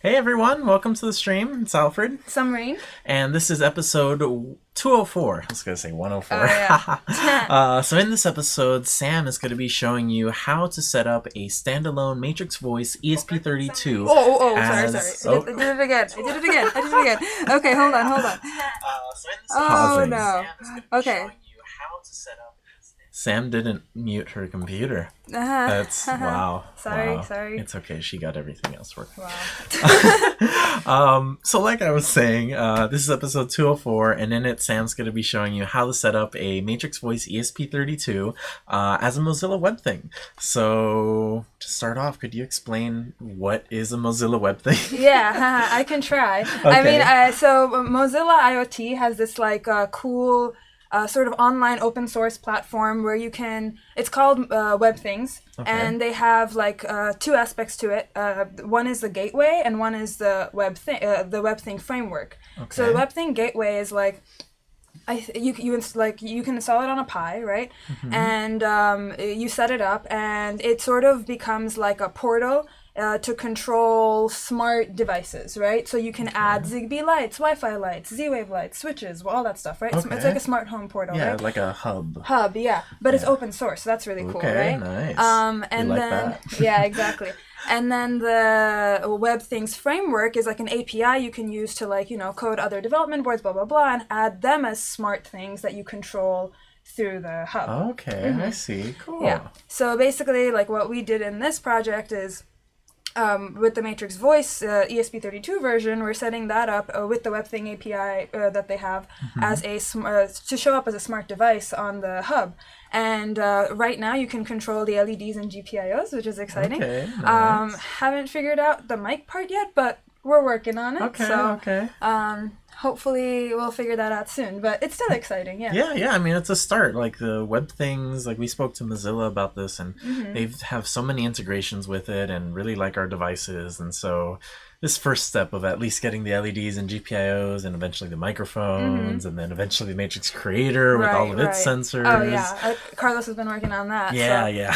Hey everyone, welcome to the stream. It's Alfred. Submarine. And this is episode 204. I was going to say 104. Oh, yeah. So in this episode, Sam is going to be showing you how to set up a standalone MATRIX Voice ESP32. Sorry. I did it again. Okay, hold on. Oh, no. Okay. Sam didn't mute her computer. That's wow. Sorry. It's okay. She got everything else working. Wow. So like I was saying, this is episode 204, and in it, Sam's going to be showing you how to set up a MATRIX Voice ESP32 as a Mozilla WebThing. So to start off, could you explain what is a Mozilla WebThing? Yeah, I can try. Okay. I mean, so Mozilla IoT has this cool sort of online open source platform where you can, it's called WebThings, and they have two aspects to it. One is the gateway and one is the WebThing framework. Okay. So the WebThing gateway is you can install it on a Pi, right? Mm-hmm. And you set it up, and it sort of becomes like a portal to control smart devices, right? So you can add Zigbee lights, Wi-Fi lights, Z-Wave lights, switches, all that stuff, right? Okay. It's like a smart home portal, yeah, right? like a hub. Yeah. But it's open source, so that's really cool, right? Nice. And we like then that. yeah, exactly. And then the WebThings framework is like an API you can use to code other development boards, blah blah blah, and add them as smart things that you control through the hub. Okay, I see. Cool. Yeah. So basically, what we did in this project is, with the MATRIX Voice ESP32 version, we're setting that up with the WebThing API that they have as to show up as a smart device on the hub. And right now you can control the LEDs and GPIOs, which is exciting. Okay, nice. Haven't figured out the mic part yet, but we're working on it. Okay. Hopefully we'll figure that out soon, but it's still exciting, yeah. Yeah. I mean, it's a start. Like the WebThings, we spoke to Mozilla about this, and they have so many integrations with it, and really like our devices. And so this first step of at least getting the LEDs and GPIOs, and eventually the microphones, and then eventually the Matrix Creator with all of its sensors. Oh yeah, Carlos has been working on that. Yeah.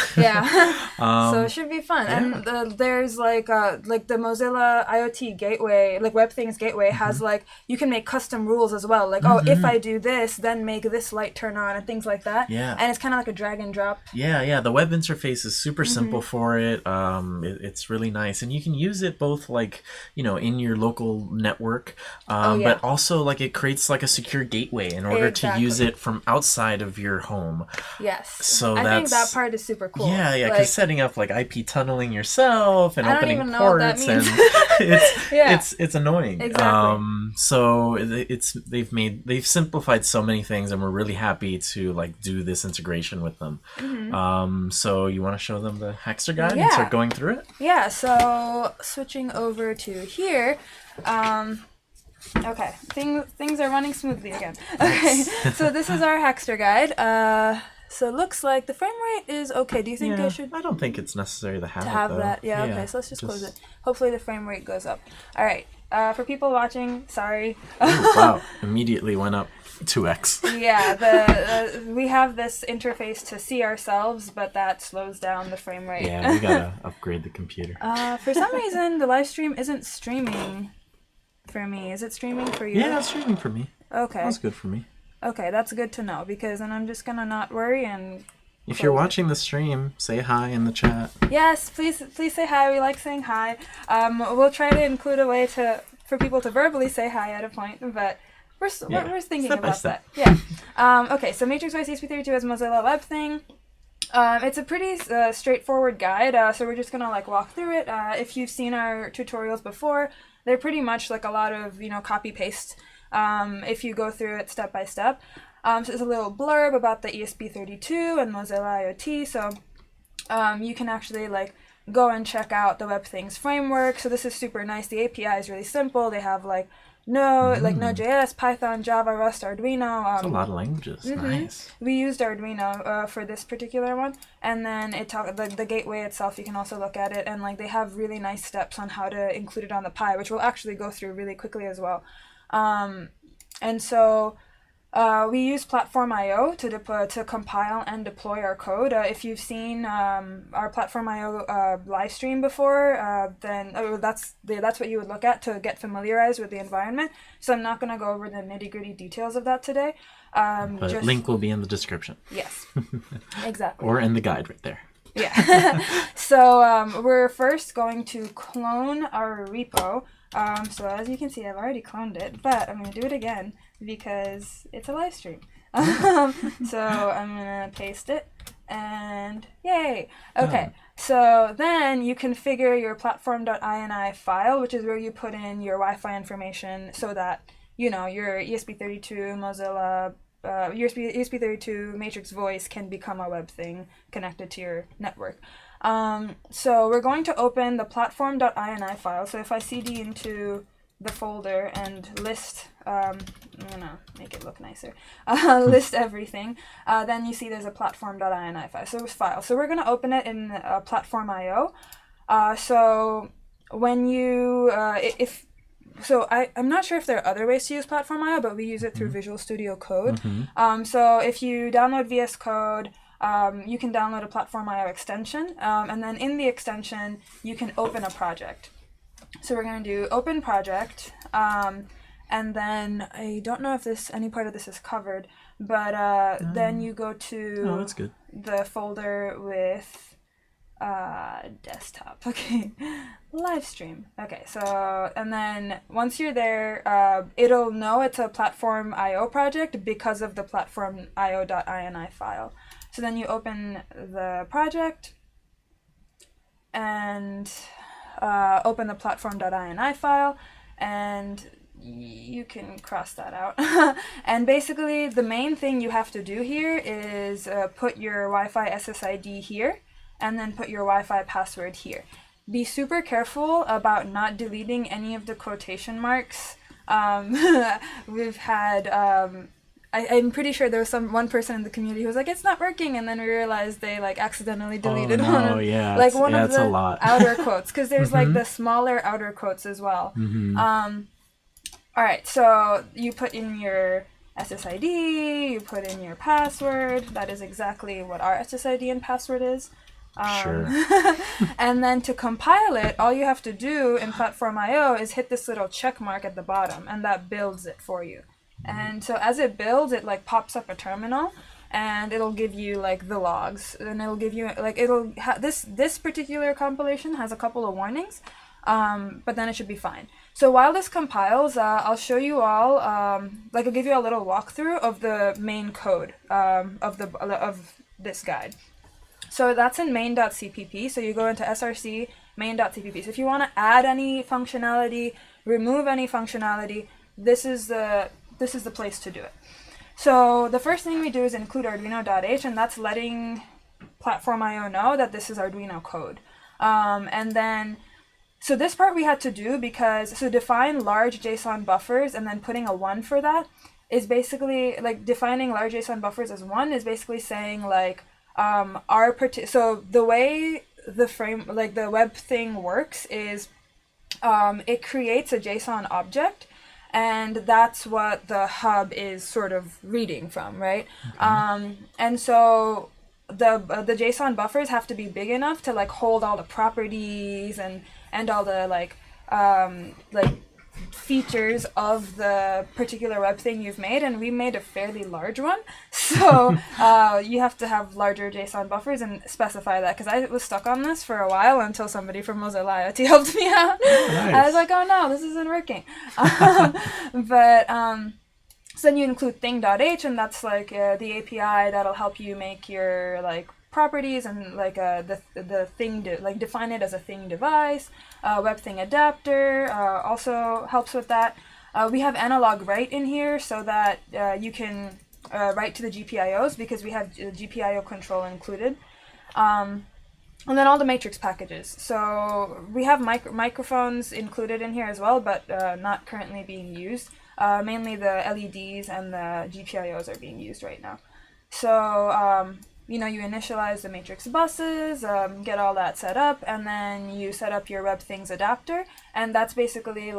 So it should be fun. Yeah. And there's the Mozilla IoT Gateway, WebThings Gateway has you can make custom rules as well. If I do this, then make this light turn on and things like that. Yeah. And it's kind of like a drag and drop. Yeah. The web interface is super simple for it. It's really nice, and you can use it both in your local network, but also it creates a secure gateway in order to use it from outside of your home. Yes. So I think that part is super cool. Yeah, because setting up IP tunneling yourself and opening ports, know what that means. And it's annoying. Exactly. So they've simplified so many things, and we're really happy to do this integration with them. So you want to show them the Hackster guide and start going through it? Yeah. So switching over to here. Okay, things are running smoothly again. Okay, so this is our Hackster guide. So it looks like the frame rate is okay. Do you think I should? I don't think it's necessary to have that. Yeah. Okay. So let's just close it. Hopefully the frame rate goes up. All right. For people watching, sorry. Ooh, wow! Immediately went up 2x. Yeah. We have this interface to see ourselves, but that slows down the frame rate. Yeah, we gotta upgrade the computer. For some reason, the live stream isn't streaming for me. Is it streaming for you? Yeah, it's streaming for me. Okay. That's good for me. Okay, that's good to know, because then I'm just gonna not worry and... If you're watching the stream, say hi in the chat. Yes, please say hi. We like saying hi. We'll try to include a way for people to verbally say hi at a point, but we're thinking step about step. that. Yeah. Okay, so MATRIX Voice ESP32 is Mozilla WebThing. It's a pretty straightforward guide, so we're just gonna walk through it. If you've seen our tutorials before, they're pretty much a lot of copy paste. If you go through it step by step. So there's a little blurb about the ESP32 and Mozilla IoT. So you can actually go and check out the WebThings framework. So this is super nice. The API is really simple. They have Node.js, Python, Java, Rust, Arduino. That's a lot of languages. Nice. We used Arduino for this particular one, and then the gateway itself. You can also look at it, and they have really nice steps on how to include it on the Pi, which we'll actually go through really quickly as well. And so We use Platform IO to compile and deploy our code. If you've seen our Platform IO live stream before, then that's what you would look at to get familiarized with the environment. So I'm not going to go over the nitty-gritty details of that today. But link will be in the description. Yes, exactly. Or in the guide right there. Yeah. So we're first going to clone our repo. So as you can see, I've already cloned it, but I'm going to do it again because it's a live stream. So I'm going to paste it, and yay! Okay, so then you configure your platform.ini file, which is where you put in your Wi-Fi information so that, your ESP32 Mozilla ESP32 MATRIX Voice can become a WebThing connected to your network. So we're going to open the platform.ini file. So if I cd into the folder and list, I'm going to make it look nicer, list everything, then you see there's a platform.ini file. So we're going to open it in platform IO. So when you, I'm not sure if there are other ways to use Platform IO, but we use it through Visual Studio Code. So if you download VS Code, you can download a Platform IO extension, and then in the extension, you can open a project. So we're going to do open project, and then I don't know if any part of this is covered, but then you go to that's good. the folder with desktop. Okay, live stream. Okay, so and then once you're there, it'll know it's a Platform IO project because of the platform io.ini file. So then you open the project and open the platform.ini file, and you can cross that out. And basically, the main thing you have to do here is put your Wi-Fi SSID here, and then put your Wi-Fi password here. Be super careful about not deleting any of the quotation marks. We've had, I'm pretty sure there was one person in the community who was like, it's not working, and then we realized they accidentally deleted one of the outer quotes, because there's the smaller outer quotes as well. Alright, so you put in your SSID, you put in your password. That is exactly what our SSID and password is. Sure. And then to compile it, all you have to do in Platform IO is hit this little check mark at the bottom, and that builds it for you. And so as it builds, it pops up a terminal, and it'll give you the logs, and it'll give you this particular compilation has a couple of warnings, but then it should be fine. So while this compiles, I'll show you all, I'll give you a little walkthrough of the main code of this guide. So that's in main.cpp. So you go into src main.cpp. So if you want to add any functionality, remove any functionality, this is the place to do it. So the first thing we do is include Arduino.h, and that's letting Platform IO know that this is Arduino code. And then, so this part we had to do because, define large JSON buffers, and then putting a 1 for that is basically, defining large JSON buffers as 1 is basically saying, so the way the the WebThing works is it creates a JSON object, and that's what the hub is sort of reading from, right? Okay. And so the JSON buffers have to be big enough to hold all the properties and all the features of the particular WebThing you've made, and we made a fairly large one, so you have to have larger JSON buffers and specify that, because I was stuck on this for a while until somebody from Mozilla IoT helped me out. Nice. I was like, oh no, this isn't working. So then you include thing.h, and that's the API that'll help you make your properties and the thing define it as a thing device. WebThing adapter also helps with that. We have analog write in here so that you can write to the GPIOs, because we have GPIO control included. And then all the matrix packages. So we have microphones included in here as well, but not currently being used. Mainly the LEDs and the GPIOs are being used right now. So you initialize the matrix buses, get all that set up, and then you set up your WebThings adapter, and that's basically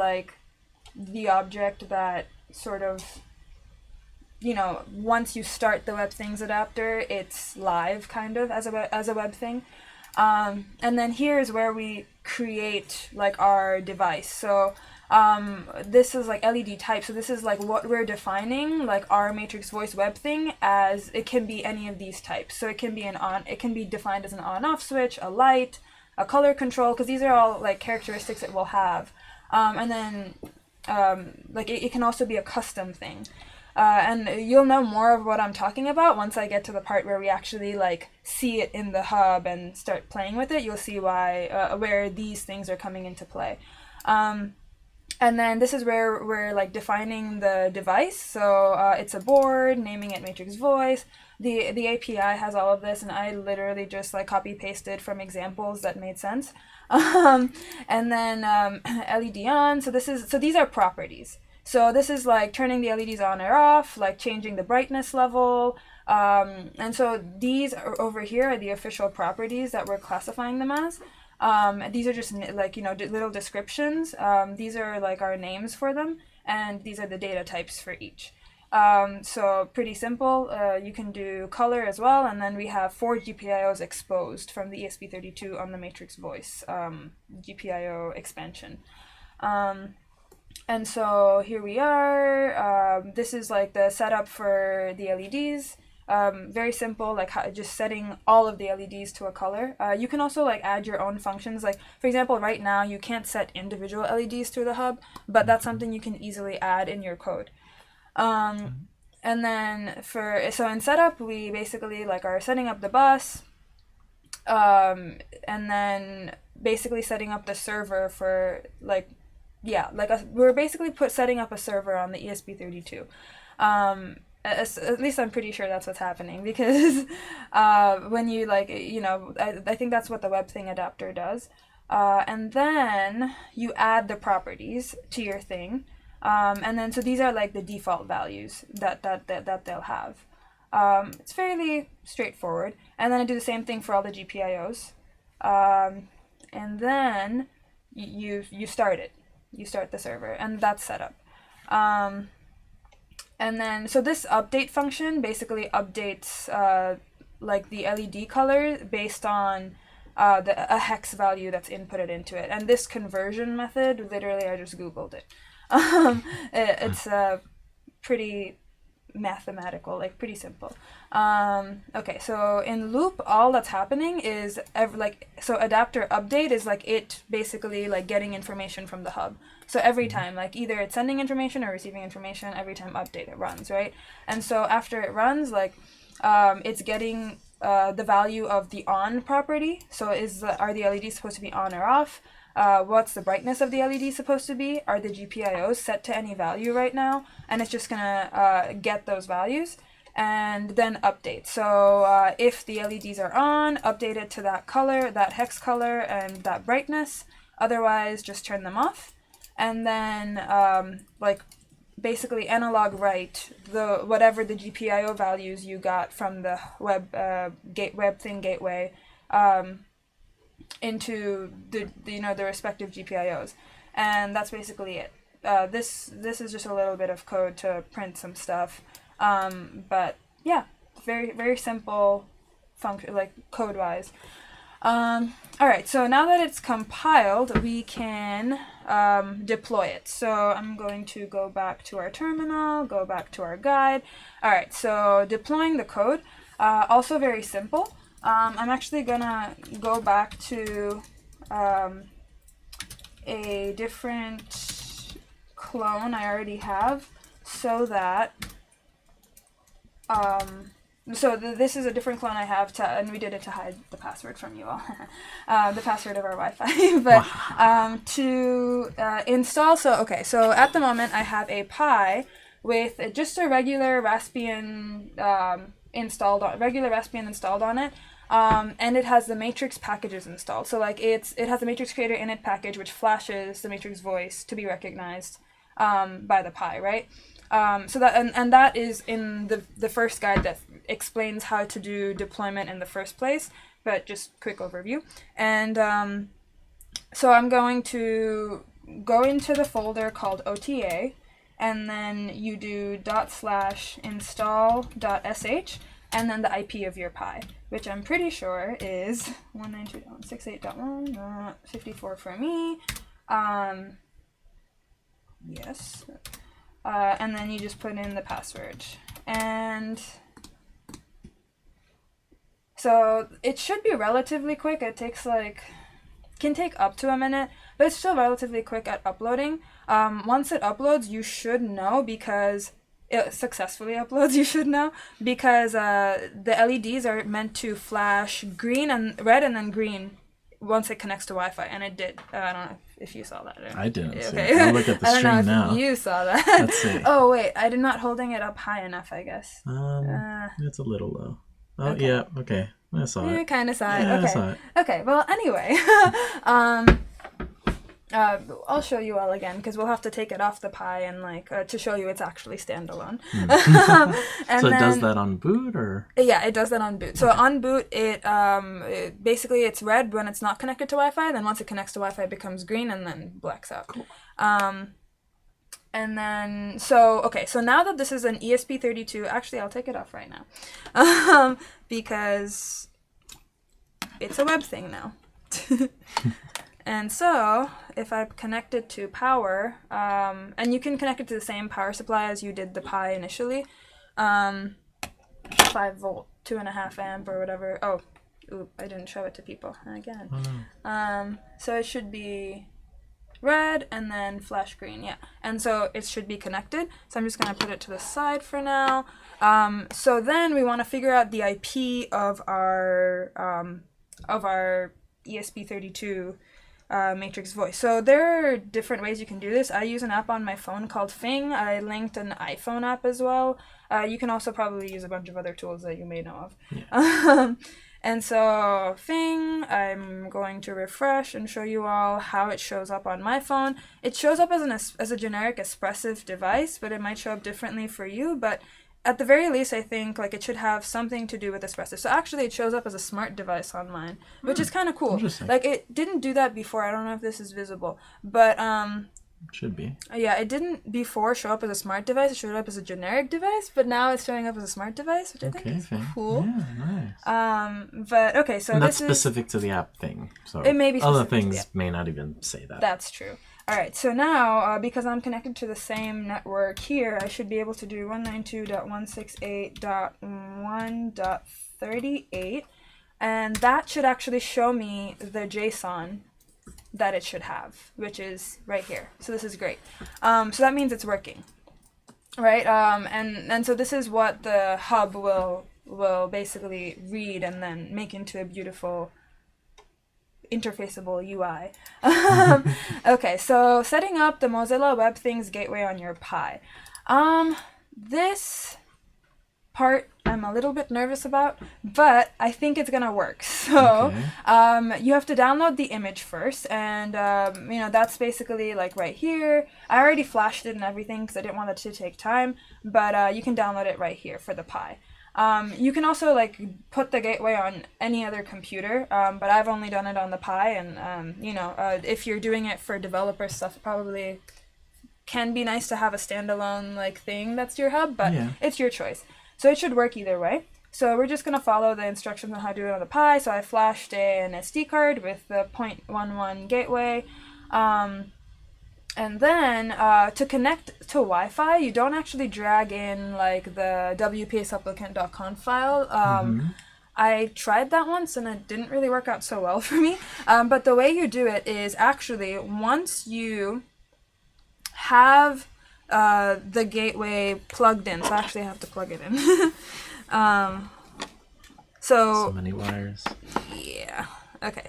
the object that sort of you know, once you start the WebThings adapter, it's live kind of as a web thing. And then here is where we create like our device. So this is like LED type. So this is like what we're defining, like our Matrix Voice WebThing as. It can be any of these types. So it can be it can be defined as an on-off switch, a light, a color control, because these are all like characteristics it will have. And then like it can also be a custom thing. And you'll know more of what I'm talking about once I get to the part where we actually like see it in the hub and start playing with it. You'll see why where these things are coming into play. And then this is where we're like defining the device. So it's a board, naming it Matrix Voice. The API has all of this, and I literally just like copy pasted from examples that made sense. And then LED on. So these are properties. So this is like turning the LEDs on or off, like changing the brightness level. And so these are over here are the official properties that we're classifying them as. These are just like, you know, little descriptions. These are like our names for them, and these are the data types for each. So pretty simple. You can do color as well, and then we have 4 GPIOs exposed from the ESP32 on the Matrix Voice GPIO expansion. And so here we are. This is like the setup for the LEDs. Very simple, like just setting all of the LEDs to a color. You can also like add your own functions. Like for example, right now you can't set individual LEDs to the hub, but that's something you can easily add in your code. And then so in setup, we basically like are setting up the bus, and then basically setting up the server for like, yeah, like we're basically setting up a server on the ESP32. At least I'm pretty sure that's what's happening, because when you like, you know, I think that's what the WebThing adapter does. And then you add the properties to your thing. And then so these are like the default values that they'll have. It's fairly straightforward. And then I do the same thing for all the GPIOs. And then you start it. You start the server, and that's set up. And then, so this update function basically updates like the LED color based on a hex value that's inputted into it. And this conversion method, literally, I just Googled it. It's pretty mathematical, like pretty simple. Okay, so in loop, all that's happening is so adapter update is like it basically like getting information from the hub. So every time, like either it's sending information or receiving information, every time update it runs, right? And so after it runs, like it's getting the value of the on property. So are the LEDs supposed to be on or off? What's the brightness of the LED supposed to be? Are the GPIOs set to any value right now? And it's just gonna get those values and then update. So if the LEDs are on, update it to that color, that hex color, and that brightness. Otherwise, just turn them off. And then like basically analog write whatever the GPIO values you got from the WebThing Gateway into the respective GPIOs, and that's basically it. This is just a little bit of code to print some stuff, but yeah, very very simple function, like code wise. All right, so now that it's compiled, we can deploy it. So I'm going to go back to our terminal, go back to our guide. All right, so deploying the code, also very simple. I'm actually gonna go back to a different clone I already have, so that this is a different clone I have and we did it to hide the password from you all, the password of our Wi-Fi. But to install, so at the moment I have a Pi with just a regular Raspbian installed on it, and it has the Matrix packages installed. So like it has the Matrix Creator init package, which flashes the Matrix Voice to be recognized by the Pi, right? So that and that is in the first guide that explains how to do deployment in the first place, but just quick overview. And so I'm going to go into the folder called OTA, and then you do /install.sh, and then the IP of your Pi, which I'm pretty sure is 192.168.1, 54 for me. Yes. And then you just put in the password. And so it should be relatively quick. It takes can take up to a minute, but it's still relatively quick at uploading. Once it uploads, you should know because it successfully uploads, you should know, because the LEDs are meant to flash green and red and then green once it connects to Wi-Fi, and it did. I don't know if you saw that. I didn't see okay. it. I'll look at the I don't know stream if now. you saw that. Let's see. Oh, wait. I'm not holding it up high enough, I guess. It's a little low. Oh, okay. yeah. Okay. I saw it. You kind of saw it. Yeah, Okay. I saw it. Okay. Well, anyway. I'll show you all again because we'll have to take it off the Pi and to show you it's actually standalone. So it does that on boot, or? Yeah, it does that on boot. So on boot, it basically it's red when it's not connected to Wi-Fi. Then once it connects to Wi-Fi, it becomes green and then blacks out. Cool. And then so now that this is an ESP32, actually I'll take it off right now, because it's a WebThing now. And so, if I connect it to power, and you can connect it to the same power supply as you did the Pi initially, 5 volt, 2.5 amp or whatever. Oh, oop, I didn't show it to people again. Oh, no. So it should be red and then flash green, yeah. And so it should be connected. So I'm just going to put it to the side for now. So then we want to figure out the IP of our ESP32 MATRIX Voice. So there are different ways you can do this. I use an app on my phone called Thing. I linked an iPhone app as well. You can also probably use a bunch of other tools that you may know of. Yeah. And so Thing, I'm going to refresh and show you all how it shows up on my phone. It shows up as a generic expressive device, but it might show up differently for you. But at the very least, I think it should have something to do with espresso. So actually, it shows up as a smart device on mine, which is kind of cool. It didn't do that before. I don't know if this is visible, but it should be. Yeah, it didn't before show up as a smart device. It showed up as a generic device, but now it's showing up as a smart device, which I think is cool. Yeah, nice. But okay, so and that's specific to the app thing. So it may be other things may not even say that. That's true. All right, so now, because I'm connected to the same network here, I should be able to do 192.168.1.38, and that should actually show me the JSON that it should have, which is right here. So this is great. So that means it's working, right? And so this is what the hub will basically read and then make into a beautiful interfaceable UI. Okay, so setting up the Mozilla WebThings Gateway on your Pi. This part I'm a little bit nervous about, but I think it's gonna work. So you have to download the image first, and that's basically right here. I already flashed it and everything because I didn't want it to take time, but you can download it right here for the Pi. You can also put the gateway on any other computer, but I've only done it on the Pi, and if you're doing it for developer stuff, it probably can be nice to have a standalone thing that's your hub, but it's your choice. So it should work either way. So we're just gonna follow the instructions on how to do it on the Pi. So I flashed an SD card with the 0.11 gateway. And then to connect to Wi-Fi, you don't actually drag in the wpa-supplicant.conf file. I tried that once and it didn't really work out so well for me. But the way you do it is actually once you have the gateway plugged in, so I actually have to plug it in. So many wires. Yeah. Okay.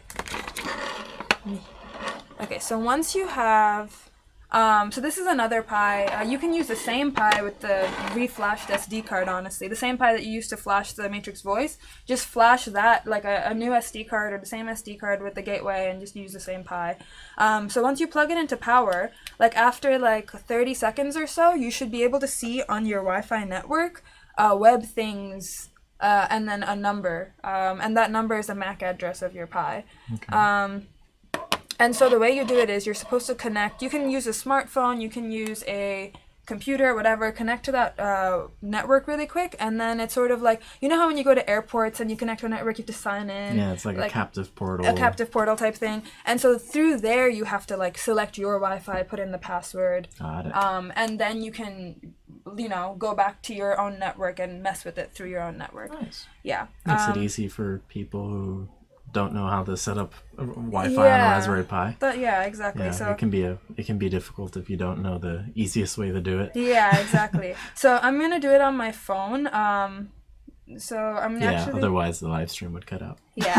Okay, so once you have so this is another Pi. You can use the same Pi with the reflashed SD card, honestly. The same Pi that you used to flash the MATRIX Voice. Just flash that, a new SD card or the same SD card with the gateway, and just use the same Pi. So once you plug it into power, after 30 seconds or so, you should be able to see on your Wi-Fi network WebThings and then a number. And that number is the MAC address of your Pi. Okay. And so the way you do it is you're supposed to connect. You can use a smartphone, you can use a computer, whatever, connect to that network really quick, and then it's sort of like, you know how when you go to airports and you connect to a network, you have to sign in? Yeah, it's like a captive portal. A captive portal type thing. And so through there, you have to like select your Wi-Fi, put in the password. Got it. And then you can, go back to your own network and mess with it through your own network. Nice. Yeah. Makes it easy for people who don't know how to set up Wi-Fi on a Raspberry Pi. Yeah, exactly. Yeah, so it can be difficult if you don't know the easiest way to do it. Yeah, exactly. So I'm gonna do it on my phone. So I'm actually. Otherwise the live stream would cut out. Yeah.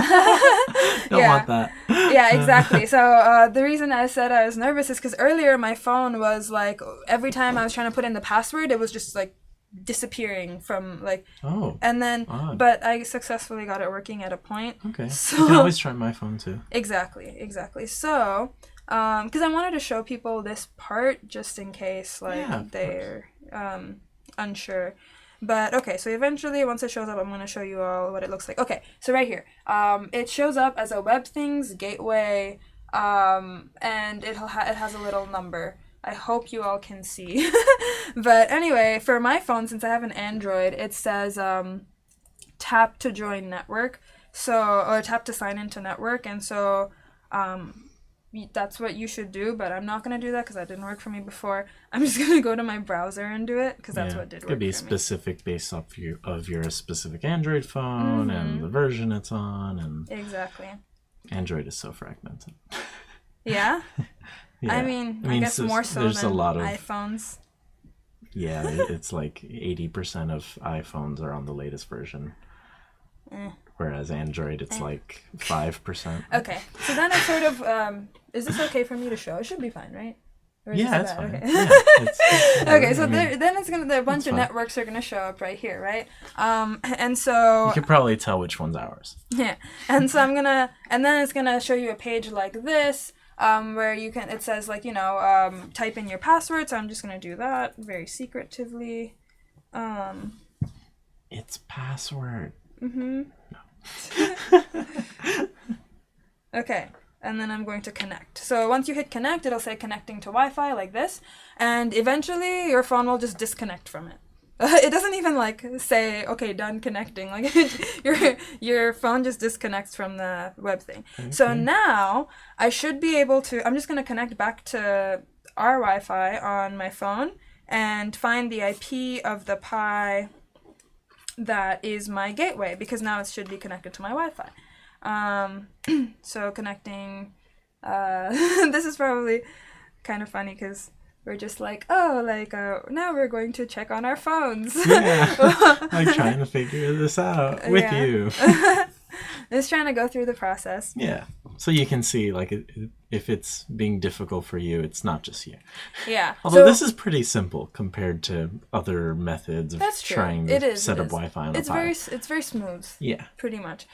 Don't want that. Yeah, exactly. So the reason I said I was nervous is because earlier my phone was like, every time I was trying to put in the password, it was just like disappearing from like. Oh. And then, odd. but I successfully got it working at a point. Okay. So, you can always try my phone too. Exactly. So, because I wanted to show people this part just in case they're unsure. But okay, so eventually once it shows up, I'm going to show you all what it looks like. Okay, so right here, it shows up as a WebThings Gateway, and it has a little number. I hope you all can see. But anyway, for my phone, since I have an Android, it says tap to join network, or tap to sign into network, and so that's what you should do, but I'm not going to do that because that didn't work for me before. I'm just going to go to my browser and do it because that's what did work for me. It could be specific based off of your specific Android phone and the version it's on. And exactly. Android is so fragmented. Yeah? Yeah. I mean, I guess more so than a lot of iPhones. Yeah, it's like 80% of iPhones are on the latest version. Whereas Android, it's like 5%. Okay, so then I sort of, is this okay for me to show? It should be fine, right? Yeah, it's fine. Okay, Yeah, okay, so then it's gonna, a bunch of networks are gonna show up right here, right? And so you can probably tell which one's ours. Yeah, and so and then it's gonna show you a page like this, where it says like, type in your password. So I'm just gonna do that very secretively. It's password. No. Okay, and then I'm going to connect. So once you hit connect, it'll say connecting to Wi-Fi like this, and eventually your phone will just disconnect from it. It doesn't even like say, okay, done connecting. Like your phone just disconnects from the WebThing. Okay. So now I should be able to, I'm just going to connect back to our Wi-Fi on my phone and find the IP of the Pi that is my gateway, because now it should be connected to my Wi-Fi. So connecting, this is probably kind of funny because we're just like, now we're going to check on our phones. Yeah, like trying to figure this out with you. Just trying to go through the process. Yeah, so you can see like if it's being difficult for you, it's not just you. Yeah. Although this is pretty simple compared to other methods of trying to set up Wi-Fi on the Pi. It's very smooth. Yeah. Pretty much.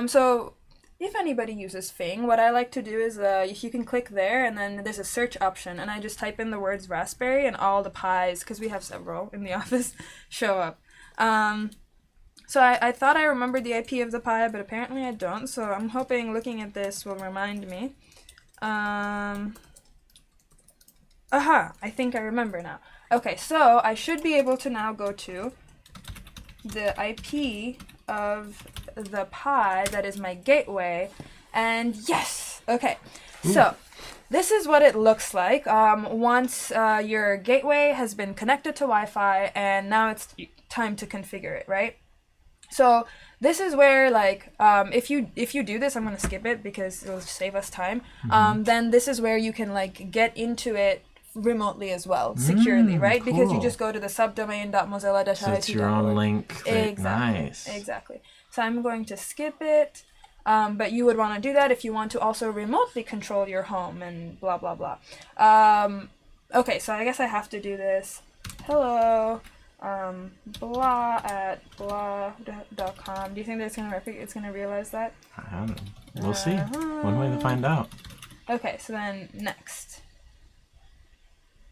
So if anybody uses Thing, what I like to do is you can click there and then there's a search option, and I just type in the words Raspberry and all the Pis, because we have several in the office, show up. So I thought I remembered the IP of the Pi, but apparently I don't, so I'm hoping looking at this will remind me. I think I remember now. Okay, so I should be able to now go to the IP of the Pi that is my gateway, and yes! Okay, so this is what it looks like once your gateway has been connected to Wi-Fi, and now it's time to configure it, right? So this is where, like, if you do this, I'm going to skip it because it'll save us time. Then this is where you can, like, get into it remotely as well, securely, right? Cool. Because you just go to the subdomain.mozilla.it. So it's your own link. Exactly. Nice. Exactly. So I'm going to skip it. But you would want to do that if you want to also remotely control your home and blah, blah, blah. Okay, so I guess I have to do this. Hello. Blah at blah.com. Do you think that it's gonna realize that? I don't know. We'll see. One way to find out. Okay, so then next.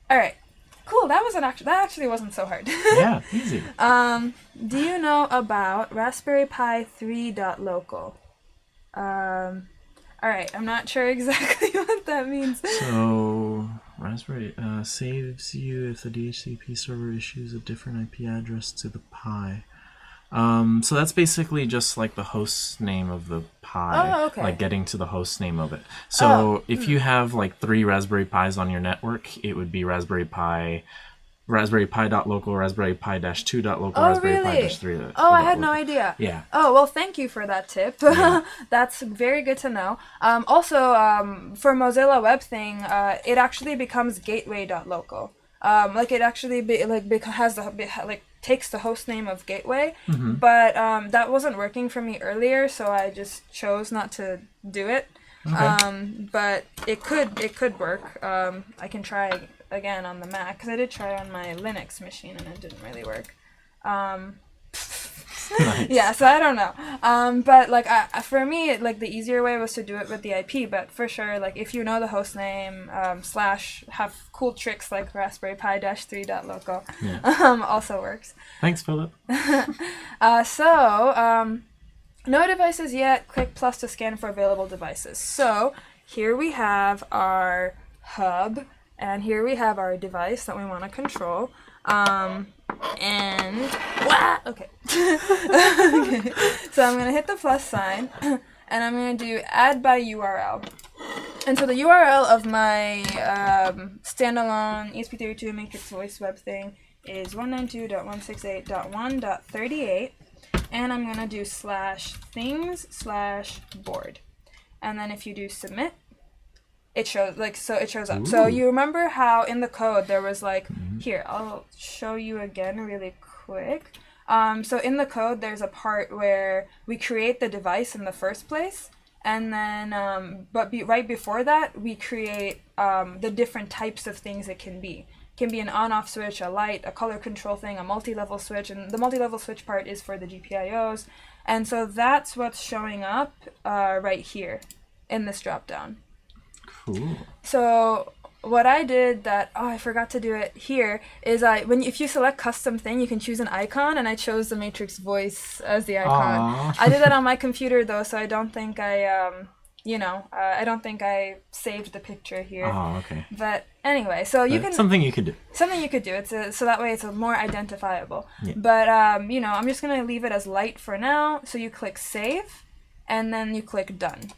All right, cool. That actually wasn't so hard. Yeah, easy. Do you know about Raspberry Pi 3.local? All right, I'm not sure exactly what that means. So Raspberry saves you if the DHCP server issues a different IP address to the Pi. So that's basically just like the host name of the Pi, Oh, okay. like getting to the host name of it. So if you have like 3 Raspberry Pis on your network, it would be Raspberry Pi, Raspberry Pi.local, Raspberry Pi-2.local, Oh, Raspberry really? Pi-3. Oh, I had no idea. Yeah. Oh, well, thank you for that tip. Yeah. That's very good to know. Also, for Mozilla WebThing, it actually becomes gateway.local. Like it actually takes the host name of Gateway, but that wasn't working for me earlier, so I just chose not to do it. Okay. But it could work. I can try again on the Mac, because I did try on my Linux machine and it didn't really work. Nice. Yeah, so I don't know. But like for me, like the easier way was to do it with the IP. But for sure, like if you know the host name / have cool tricks like Raspberry Pi-3.local, also works. Thanks, Philip. No devices yet. Click plus to scan for available devices. So here we have our hub, and here we have our device that we want to control. Okay. So I'm gonna hit the plus sign, and I'm gonna do add by URL. And so the URL of my standalone ESP32 Matrix Voice WebThing is 192.168.1.38, and I'm gonna do /things/board, and then if you do submit, it shows it shows up. Ooh. So you remember how in the code there was like here, I'll show you again really quick. So in the code there's a part where we create the device in the first place, and then right before that we create the different types of things it can be. It can be an on-off switch, a light, a color control thing, a multi-level switch, and the multi-level switch part is for the GPIOs. And so that's what's showing up right here in this drop-down. Cool. So what I did I forgot to do it here is if you select custom thing, you can choose an icon, and I chose the Matrix Voice as the icon. Aww. I did that on my computer though, so I don't think I I don't think I saved the picture here. Oh, okay. But anyway, so you can something you could do. Something you could do. So that way it's more identifiable. Yeah. But I'm just gonna leave it as light for now. So you click save, and then you click done.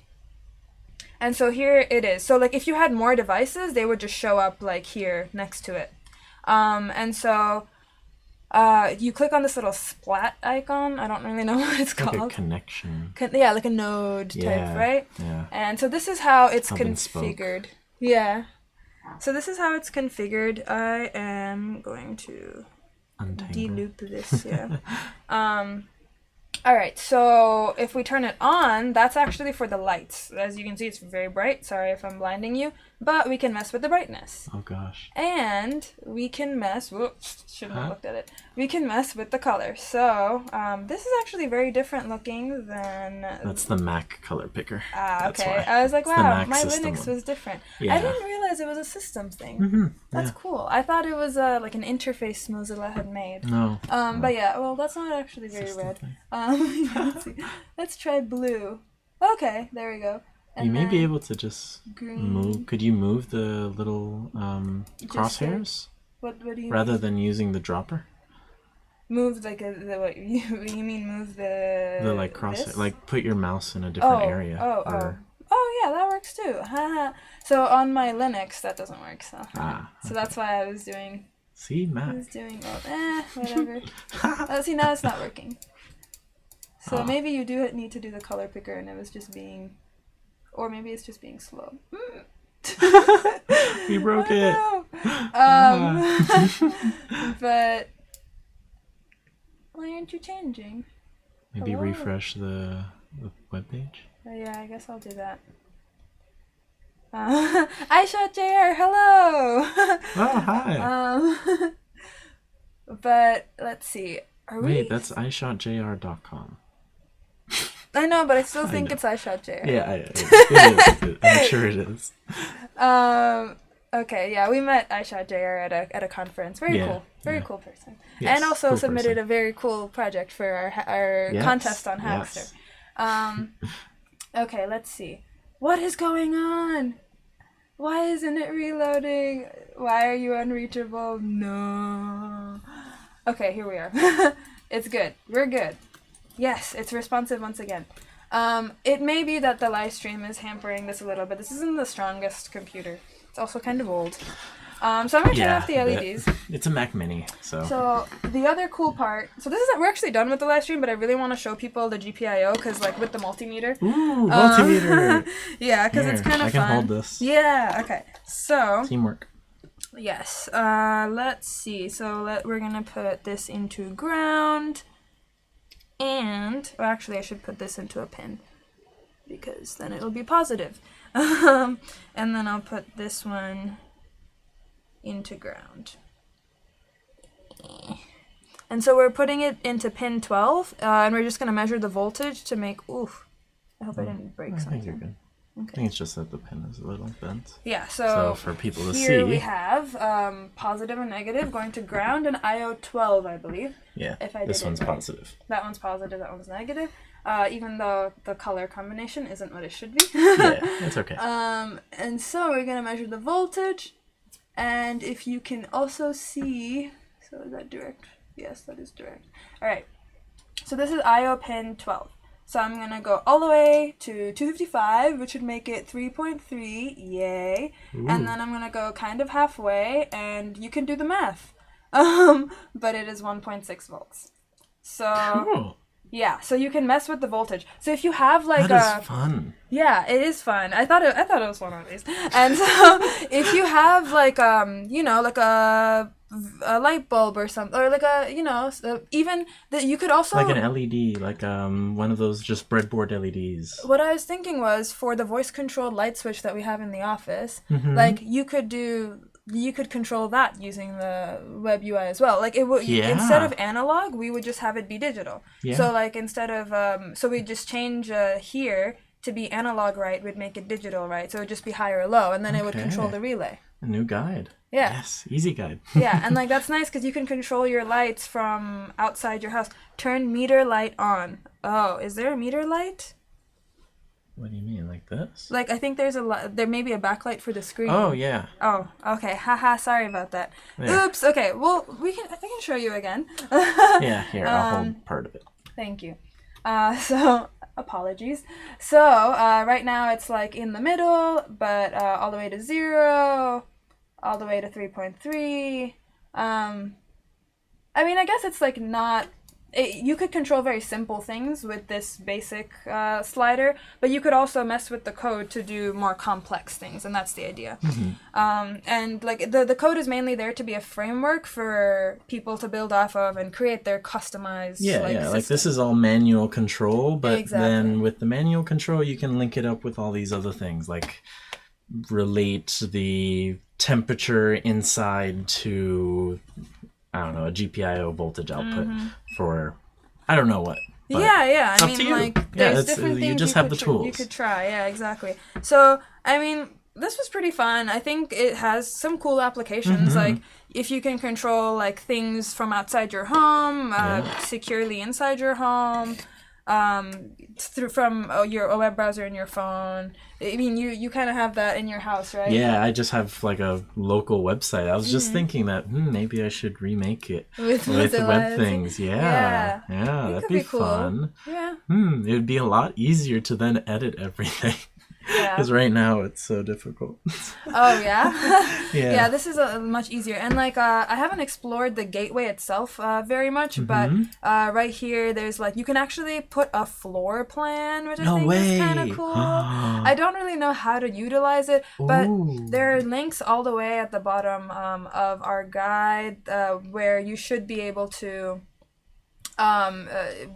And so here it is. So like if you had more devices, they would just show up like here next to it. And so you click on this little splat icon. I don't really know what it's called. Like a connection. Yeah, like a node type, right? Yeah. And so this is how it's configured. Yeah. So this is how it's configured. I am going to deloop this. Yeah. All right, so if we turn it on, that's actually for the lights. As you can see, it's very bright. Sorry if I'm blinding you, but we can mess with the brightness. Oh gosh. And we can mess, shouldn't have looked at it. We can mess with the color. So this is actually very different looking than... That's the Mac color picker. That's okay. Why. I was like, wow, my Linux was different. Yeah. I didn't realize it was a system thing. Mm-hmm. That's cool. I thought it was like an interface Mozilla had made. No. But yeah, well, that's not actually very red. Let's see. Let's try blue. Okay, there we go. And you may be able to just green. move. Could you move the little crosshairs? What do you rather mean? than using the dropper? Move like what you mean? Move the like crosshair, like put your mouse in a different area. Oh yeah, that works too. So on my Linux that doesn't work. So so that's why I was doing. See, Mac. I was doing whatever. See, now it's not working. So maybe you do need to do the color picker, and it was just being, or maybe it's just being slow. You broke it. But why aren't you changing? Maybe refresh the web page. Yeah, I guess I'll do that. iShot JR, hello. Oh, hi. But let's see. Wait, that's iShotJR.com. I know, but I still think it's iShot JR. Yeah, it is. I'm sure it is. Okay, yeah, we met iShot JR at a conference. Very cool. Very cool person. Yes, and also cool submitted person. a very cool project for our contest on Hackster. Yes. Okay, let's see. What is going on? Why isn't it reloading? Why are you unreachable? No. Okay, here we are. It's good. We're good. Yes, it's responsive once again. It may be that the live stream is hampering this a little bit. This isn't the strongest computer. It's also kind of old. So I'm going to turn off the LEDs. It's a Mac Mini, so... So the other cool part... So this is... We're actually done with the live stream, but I really want to show people the GPIO, because, like, with the multimeter. Ooh, multimeter! Yeah, because it's kind of fun. I can hold this. Yeah, okay. So... Teamwork. Yes. Let's see. So we're going to put this into ground. And... Well, actually, I should put this into a pin, because then it'll be positive. And then I'll put this one... into ground. And so we're putting it into pin 12, and we're just going to measure the voltage to make... Oof. I hope I didn't break something. I think you're good. Okay. I think it's just that the pin is a little bent. Yeah, so for people to see... Here we have positive and negative going to ground and IO 12, I believe. Yeah, if I this did one's it right. positive. That one's positive, that one's negative. Even though the color combination isn't what it should be. Yeah, it's okay. And so we're going to measure the voltage. And if you can also see, so is that direct? Yes, that is direct. All right. So this is IO pin 12. So I'm going to go all the way to 255, which would make it 3.3. Yay. Ooh. And then I'm going to go kind of halfway, and you can do the math. But it is 1.6 volts. So... Cool. Yeah, so you can mess with the voltage. So if you have like that is fun. Yeah, it is fun. I thought it was fun at least. And so if you have like you know, like a light bulb or something, or like a, you know, even that you could also like an LED, like one of those just breadboard LEDs. What I was thinking was for the voice controlled light switch that we have in the office, like you could control that using the web UI as well. Like it would instead of analog, we would just have it be digital. Yeah. So like instead of so we just change here to be analog right, we'd make it digital right. So it would just be high or low, and then it would control the relay. A new guide. Yeah. Yes, easy guide. Yeah, and like that's nice because you can control your lights from outside your house. Turn meter light on. Oh, is there a meter light? What do you mean, like this? Like, I think there may be a backlight for the screen. Oh, yeah. Oh, okay. Haha, sorry about that. Yeah. Oops. Okay, well, I can show you again. Yeah, here, I'll hold part of it. Thank you. So, apologies. So, right now it's like in the middle, but all the way to 0, all the way to 3.3. I mean, I guess it's like not... you could control very simple things with this basic slider, but you could also mess with the code to do more complex things, and that's the idea. Mm-hmm. And like the code is mainly there to be a framework for people to build off of and create their customized system. Like this is all manual control, but then with the manual control you can link it up with all these other things, like relate the temperature inside to, I don't know, a GPIO voltage output for, I don't know what. Yeah. I mean, like, there's different things you just have the tools. You could try, yeah, exactly. So, I mean, this was pretty fun. I think it has some cool applications, like if you can control like things from outside your home, securely inside your home, from your web browser in your phone. I mean, you kind of have that in your house, right? Yeah, I just have like a local website. I was just thinking that maybe I should remake it with WebThings. Yeah, that'd be cool. Fun. Yeah, it would be a lot easier to then edit everything. Yeah. Because right now it's so difficult. Oh, yeah? Yeah, this is much easier. And, like, I haven't explored the gateway itself very much, but right here there's, like, you can actually put a floor plan, which I think is kind of cool. I don't really know how to utilize it, but there are links all the way at the bottom of our guide where you should be able to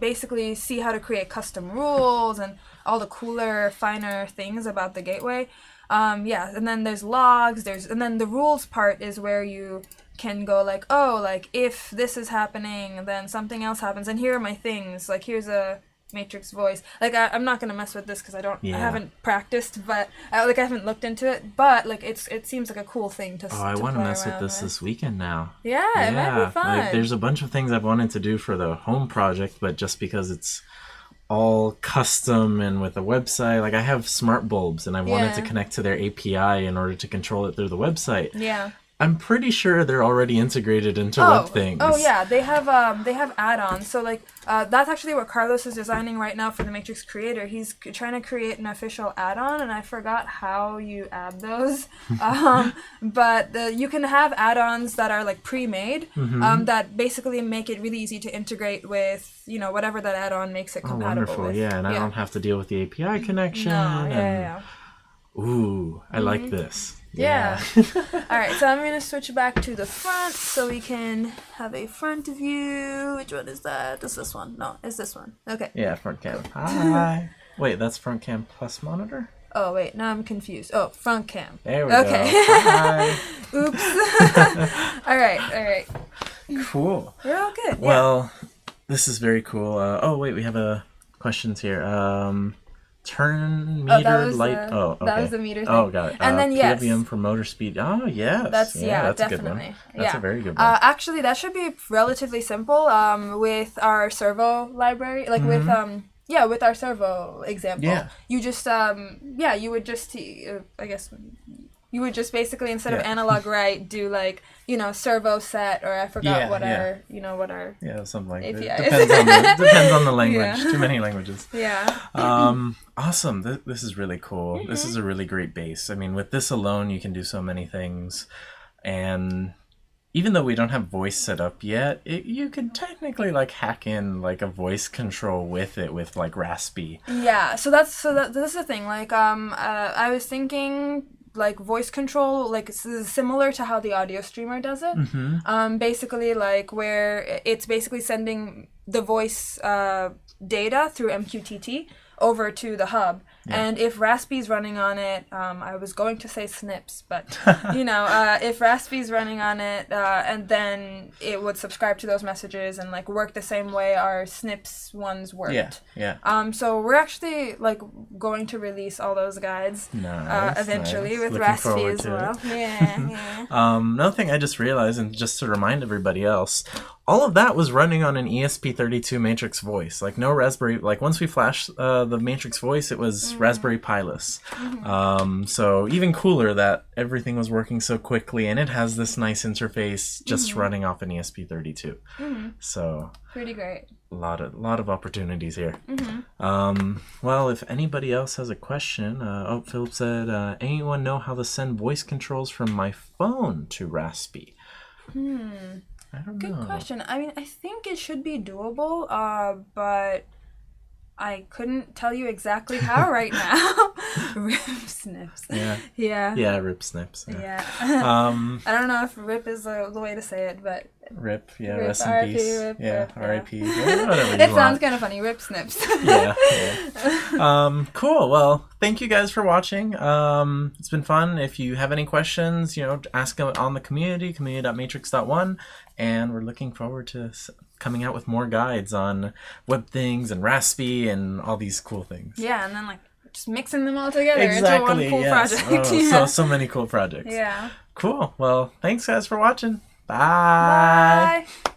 basically see how to create custom rules and all the cooler, finer things about the gateway. And then there's logs, and then the rules part is where you can go like, oh, like if this is happening, then something else happens, and here are my things. Like here's a MATRIX Voice. Like I'm not gonna mess with this because I haven't practiced, but I haven't looked into it. But like it seems like a cool thing to. Oh, I want to mess with this weekend now. Yeah, it might be fun. Like, there's a bunch of things I've wanted to do for the home project, but just because it's all custom and with a website. Like, I have smart bulbs, and I wanted to connect to their API in order to control it through the website. Yeah. I'm pretty sure they're already integrated into WebThings. Oh yeah, they have add-ons. So like that's actually what Carlos is designing right now for the Matrix Creator. He's trying to create an official add-on, and I forgot how you add those. But you can have add-ons that are like pre-made, that basically make it really easy to integrate with, you know, whatever that add-on makes it compatible wonderful. with. Yeah, and I don't have to deal with the API connection. No, yeah. Ooh, I like this. Yeah. All right, so I'm going to switch back to the front so we can have a front view. Which one is that? Is this one? No, it's this one. Okay. Yeah, front cam. Hi. Wait, that's front cam plus monitor? Oh, wait, now I'm confused. Oh, front cam. There we go. Hi. Oops. All right. Cool. We're all good. Well, this is very cool. Oh, wait, we have questions here. Turn meter light. Okay. That was the meter thing. Oh, got it. And then yes, PWM for motor speed. Oh, yes. That's that's definitely a good one. That's a very good one. Actually, that should be relatively simple. With our servo library, like with our servo example. Yeah. You just you would just I guess. You would just basically, instead of analog write, do like, you know, servo set, or I forgot what our something like API that. Depends on the language. Too many languages. Yeah. Awesome. This is really cool. This is a really great base. I mean, with this alone, you can do so many things. And even though we don't have voice set up yet, you could technically like hack in like a voice control with it with like Raspy. Yeah. So that's the thing. Like I was thinking, like voice control, like similar to how the audio streamer does it. Basically, like where it's basically sending the voice data through MQTT over to the hub. And if Raspy's running on it, I was going to say snips, but you know, if Raspy's running on it, and then it would subscribe to those messages and like work the same way our snips ones worked. So we're actually like going to release all those guides eventually with Raspy as well. Another thing I just realized, and just to remind everybody else, all of that was running on an ESP32 Matrix Voice. Like no Raspberry. Like once we flashed the Matrix Voice, it was Raspberry Pilus. So even cooler that everything was working so quickly, and it has this nice interface just running off an ESP32. So pretty great. A lot of opportunities here. Well, if anybody else has a question, Philip said, anyone know how to send voice controls from my phone to Raspy? I don't know. Good question. I mean, I think it should be doable, but I couldn't tell you exactly how right now. Rip snips. Yeah, rip snips. I don't know if rip is the way to say it, but rip, rest in peace. R.I.P. It sounds kind of funny. Rip snips. Cool. Well, thank you guys for watching. It's been fun. If you have any questions, you know, ask them on the community.matrix.one, and we're looking forward to coming out with more guides on WebThings and Raspy and all these cool things. Yeah, and then like just mixing them all together into one cool project. So many cool projects. Yeah. Cool. Well, thanks guys for watching. Bye. Bye.